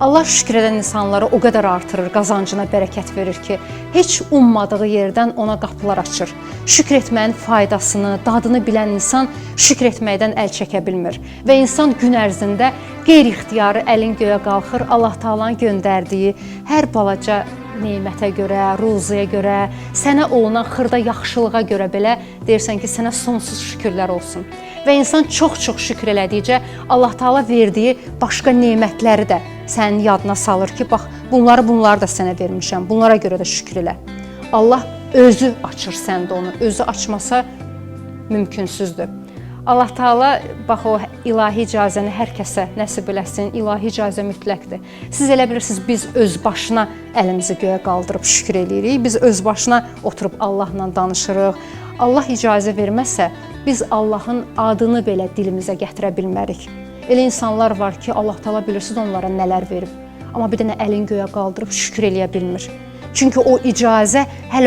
Allah şükür edən insanları o qədər artırır, qazancına bərəkət verir ki, heç ummadığı yerdən ona qapılar açır. Şükür etməyin faydasını, dadını bilən insan şükür etməkdən əl çəkə bilmir. Və insan gün ərzində qeyri-ixtiyarı əlin göyə qalxır, Allah Taala'nın göndərdiyi hər balaca nemətə görə, ruziyə görə, sənə olunan xırda yaxşılığa görə belə deyirsən ki, sənə sonsuz şükürlər olsun. Və insan çox-çox şükür elədikcə Allah Taala verdiyi başqa nemətləri də sənin yadına salır ki, bax, bunları da sənə vermişəm, bunlara görə də şükür elə. Allah özü açır səndə onu, özü açmasa mümkünsüzdür. Allah Taala bax o ilahi icazəni hər kəsə nəsib eləsin, ilahi icazə mütləqdir. Siz elə bilirsiniz, biz öz başına əlimizi göyə qaldırıb şükür eləyirik, biz öz başına oturub Allahla danışırıq. Allah icazə verməsə, biz Allahın adını belə dilimizə gətirə bilmərik. Elə insanlar var ki, Allah Taala bilirsiniz onlara nələr verib, amma bir dənə əlin göyə qaldırıb şükür eləyə bilmir. Çünki o icazə hələ